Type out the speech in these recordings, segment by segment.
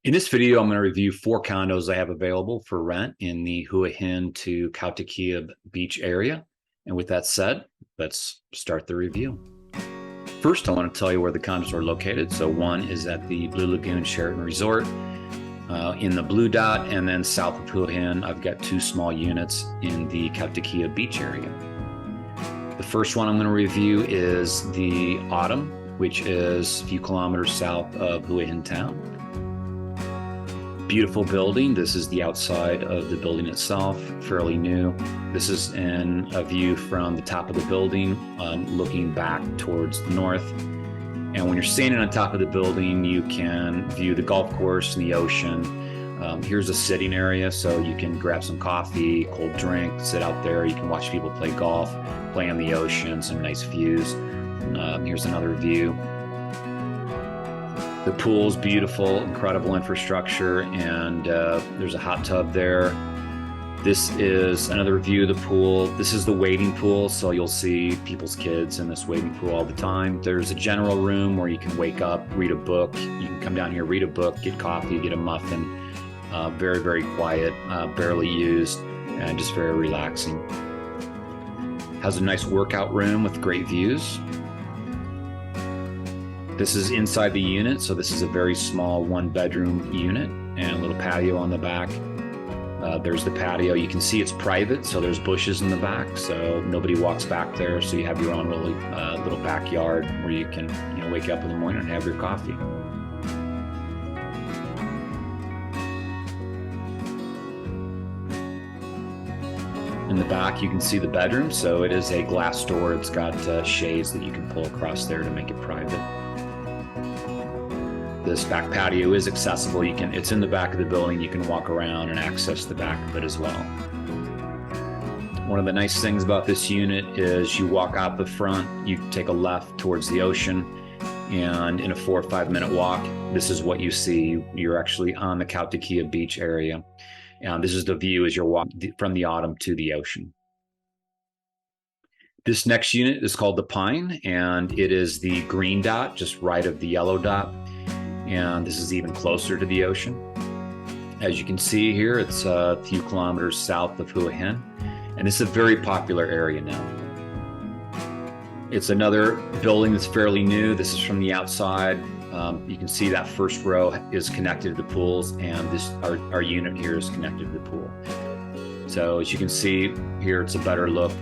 In this video, I'm going to review 4 condos I have available for rent in the Hua Hin to Khao Takiab Beach area. And with that said, let's start the review. First, I want to tell you where the condos are located. So one is at the Blue Lagoon Sheraton Resort in the blue dot, and then south of Hua Hin, I've got 2 small units in the Khao Takiab Beach area. The first one I'm going to review is the Autumn, which is a few kilometers south of Hua Hin town. Beautiful building. This is the outside of the building itself, fairly new. This is in a view from the top of the building, looking back towards the north. And when you're standing on top of the building, you can view the golf course and the ocean. Here's a sitting area, so you can grab some coffee, cold drink, sit out there. You can watch people play golf, play on the ocean, some nice views. Here's another view. The pool's beautiful, incredible infrastructure, and there's a hot tub there. This is another view of the pool. This is the wading pool, so you'll see people's kids in this wading pool all the time. There's a general room where you can wake up, read a book. You can come down here, read a book, get coffee, get a muffin. Very, very quiet, barely used, and just very relaxing. Has a nice workout room with great views. This is inside the unit, so this is a very small 1-bedroom unit and a little patio on the back. There's the patio. You can see it's private, so there's bushes in the back, so nobody walks back there. So you have your own really little backyard where you can wake up in the morning and have your coffee. In the back, you can see the bedroom, so it is a glass door. It's got shades that you can pull across there to make it private. This back patio is accessible. It's in the back of the building. You can walk around and access the back of it as well. One of the nice things about this unit is you walk out the front, you take a left towards the ocean, and in a 4 or 5 minute walk, this is what you see. You're actually on the Khao Takiab Beach area. And this is the view as you're walking from the Autumn to the ocean. This next unit is called the Pine, and it is the green dot, just right of the yellow dot. And this is even closer to the ocean. As you can see here, it's a few kilometers south of Hua Hin, and this is a very popular area now. It's another building that's fairly new. This is from the outside. You can see that first row is connected to the pools, and our unit here is connected to the pool. So as you can see here, it's a better look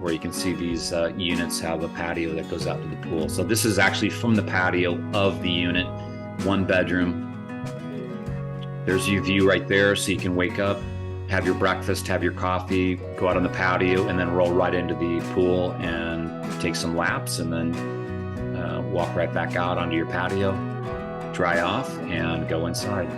where you can see these units have a patio that goes out to the pool. So this is actually from the patio of the unit, 1 bedroom. There's your view right there, so you can wake up, have your breakfast, have your coffee, go out on the patio, and then roll right into the pool and take some laps, and then walk right back out onto your patio, dry off, and go inside.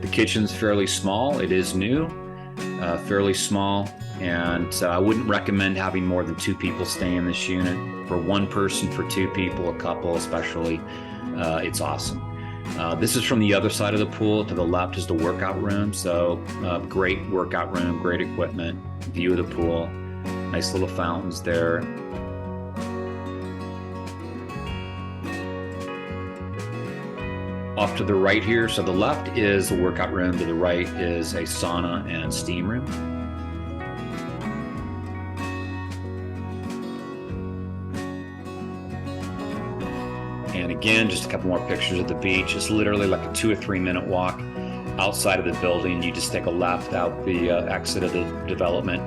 The kitchen's fairly small. It is new, fairly small, and I wouldn't recommend having more than 2 people stay in this unit. For 1 person, for 2 people, a couple especially, it's awesome. This is from the other side of the pool. To the left is the workout room. So great workout room, great equipment, view of the pool, nice little fountains there. Off to the right here, so the left is the workout room, to the right is a sauna and steam room. And again, just a couple more pictures of the beach. It's literally like a 2 or 3 minute walk outside of the building. You just take a left out the exit of the development.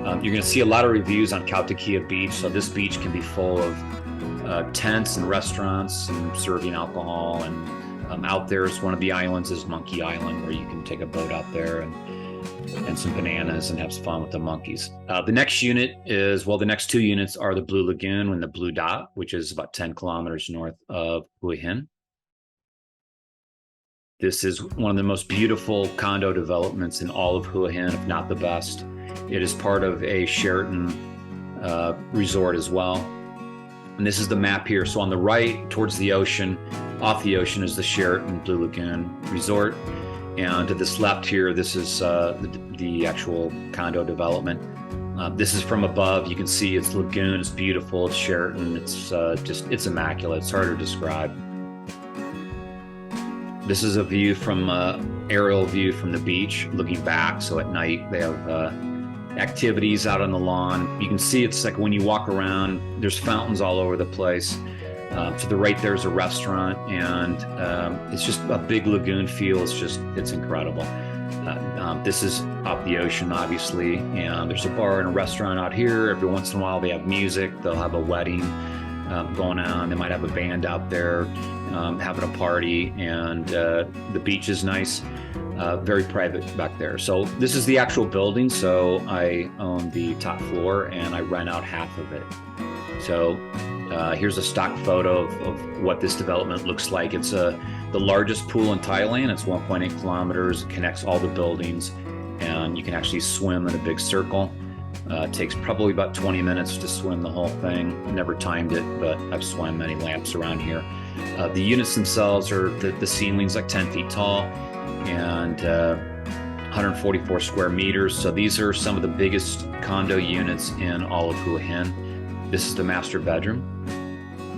You're going to see a lot of reviews on Khao Takiab Beach. So this beach can be full of tents and restaurants and serving alcohol. And out there is one of the islands is Monkey Island, where you can take a boat out there and some bananas and have some fun with the monkeys. The next unit is, well, the next 2 units are the Blue Lagoon and the Blue Dot, which is about 10 kilometers north of Hua Hin. This is one of the most beautiful condo developments in all of Hua Hin, if not the best. It is part of a Sheraton resort as well. And this is the map here. So on the right, towards the ocean, off the ocean, is the Sheraton Blue Lagoon Resort. And to this left here, this is the actual condo development. This is from above. You can see it's Lagoon. It's beautiful. It's Sheraton. It's immaculate. It's hard to describe. This is a view from aerial view from the beach, looking back. So at night they have activities out on the lawn. You can see it's like when you walk around, there's fountains all over the place. To the right there's a restaurant, and it's just a big lagoon feel. It's incredible. This is off the ocean, obviously, and there's a bar and a restaurant out here. Every once in a while they have music. They'll have a wedding going on. They might have a band out there having a party, and the beach is nice. Very private back there. So this is the actual building. So I own the top floor and I rent out half of it. So here's a stock photo of what this development looks like. It's the largest pool in Thailand. It's 1.8 kilometers. It connects all the buildings, and you can actually swim in a big circle. It takes probably about 20 minutes to swim the whole thing. Never timed it, but I've swum many laps around here. The units themselves are, the ceiling's like 10 feet tall, and 144 square meters. So these are some of the biggest condo units in all of Hua Hin. This is the master bedroom,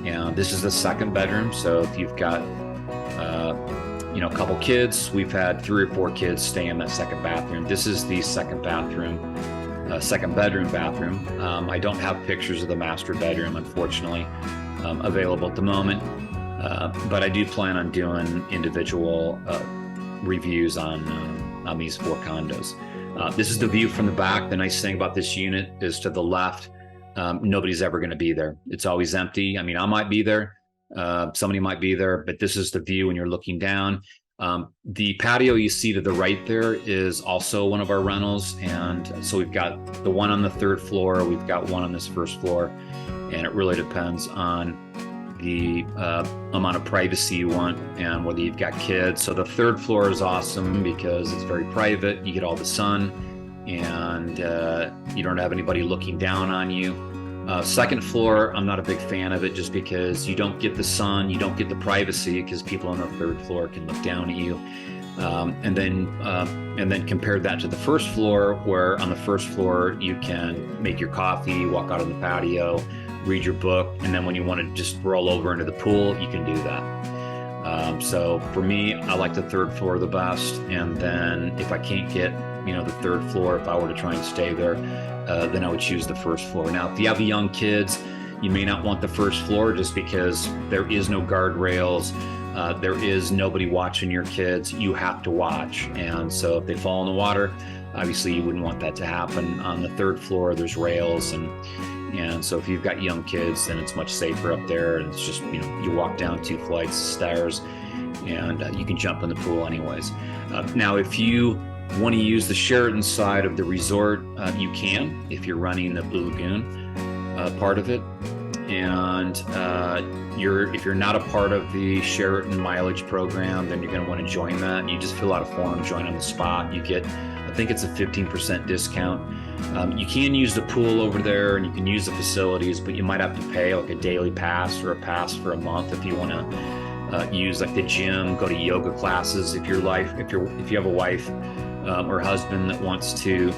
and this is the second bedroom. So if you've got a couple kids, we've had 3 or 4 kids stay in that second bathroom. This is the second bathroom, second bedroom bathroom. I don't have pictures of the master bedroom, unfortunately, available at the moment, but I do plan on doing individual reviews on these 4 condos. This is the view from the back. The nice thing about this unit is to the left, nobody's ever going to be there. It's always empty. I mean, I might be there, somebody might be there, but this is the view when you're looking down. The patio you see to the right there is also one of our rentals, and so we've got the one on the 3rd floor, we've got one on this 1st floor, and it really depends on the amount of privacy you want and whether you've got kids. So the 3rd floor is awesome because it's very private. You get all the sun, and you don't have anybody looking down on you. 2nd floor, I'm not a big fan of it, just because you don't get the sun, you don't get the privacy, because people on the 3rd floor can look down at you. And then compare that to the 1st floor, where on the 1st floor you can make your coffee, walk out on the patio, read your book, and then when you want to just roll over into the pool, you can do that. So for me, I like the 3rd floor the best. And then if I can't get the 3rd floor, if I were to try and stay there, then I would choose the 1st floor. Now, if you have young kids, you may not want the 1st floor, just because there is no guardrails. There is nobody watching your kids. You have to watch. And so if they fall in the water, obviously you wouldn't want that to happen. On the 3rd floor, there's rails. And so if you've got young kids, then it's much safer up there. And it's just, you walk down 2 flights of stairs, and you can jump in the pool anyways. Now, if you want to use the Sheraton side of the resort, you can, if you're running the Blue Lagoon part of it. And if you're not a part of the Sheraton mileage program, then you're going to want to join that. You just fill out a form, join on the spot. You get, I think it's a 15% discount. You can use the pool over there, and you can use the facilities, but you might have to pay like a daily pass or a pass for a month if you want to use like the gym, go to yoga classes. If you have a wife or husband that wants to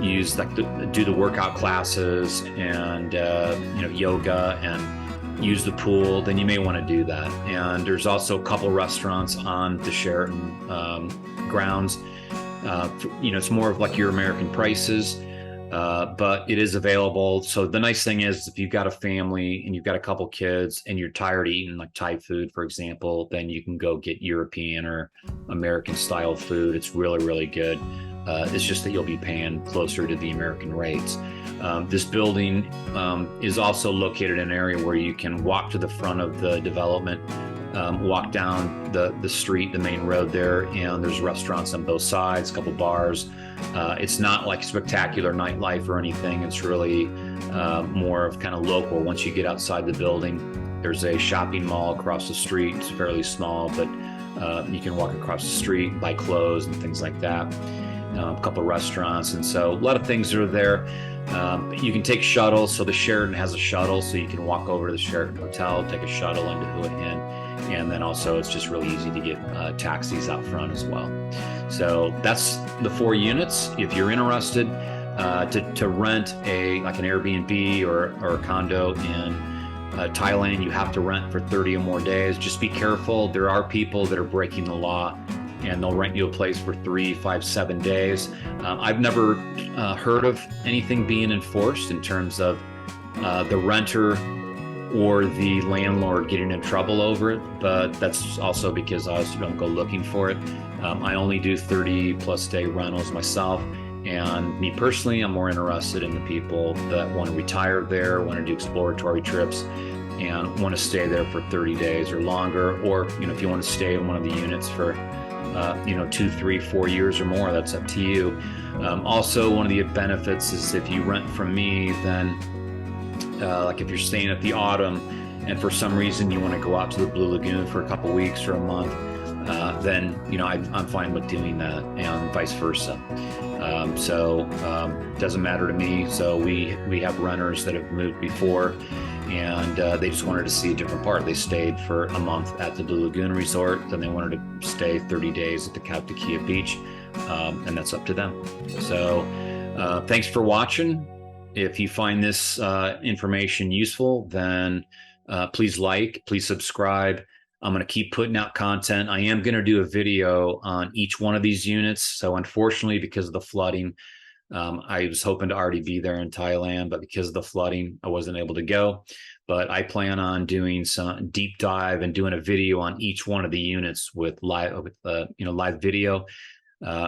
use do the workout classes and yoga and use the pool, then you may want to do that. And there's also a couple restaurants on the Sheraton grounds. It's more of like your American prices, but it is available. So the nice thing is, if you've got a family and you've got a couple kids and you're tired of eating like Thai food, for example, then you can go get European or American style food. It's really, really good. It's just that you'll be paying closer to the American rates. This building is also located in an area where you can walk to the front of the development, walk down the street, the main road there, and there's restaurants on both sides, a couple bars. It's not like spectacular nightlife or anything. It's really more of kind of local. Once you get outside the building, there's a shopping mall across the street. It's fairly small, but you can walk across the street, buy clothes and things like that. A couple of restaurants, and so a lot of things are there. You can take shuttles. So the Sheraton has a shuttle, so you can walk over to the Sheraton Hotel, take a shuttle into Hua Hin, And then also it's just really easy to get taxis out front as well. So that's the 4 units. If you're interested to rent like an Airbnb or a condo in Thailand, you have to rent for 30 or more days. Just be careful. There are people that are breaking the law, and they'll rent you a place for 3, 5, 7 days. I've never heard of anything being enforced in terms of the renter or the landlord getting in trouble over it, but that's also because I also don't go looking for it. I only do 30+ day rentals myself, and me personally, I'm more interested in the people that want to retire there, want to do exploratory trips, and want to stay there for 30 days or longer, or if you want to stay in one of the units for 2, 3, 4 years or more, that's up to you. Also, one of the benefits is if you rent from me, then like if you're staying at the Autumn and for some reason you want to go out to the Blue Lagoon for a couple weeks or a month, then I'm fine with doing that, and vice versa. So doesn't matter to me. So we have renters that have moved before, and they just wanted to see a different part. They stayed for a month at the Blue Lagoon Resort, then they wanted to stay 30 days at the Khao Takiab Beach, and that's up to them. So thanks for watching. If you find this information useful, then please please subscribe. I'm going to keep putting out content. I am going to do a video on each one of these units. So unfortunately, because of the flooding, I was hoping to already be there in Thailand, but because of the flooding, I wasn't able to go. But I plan on doing some deep dive and doing a video on each one of the units with live video,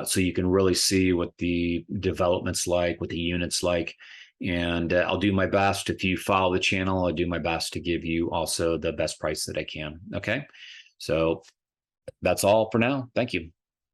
so you can really see what the development's like, what the units like. And I'll do my best. If you follow the channel, I'll do my best to give you also the best price that I can. Okay, so that's all for now. Thank you.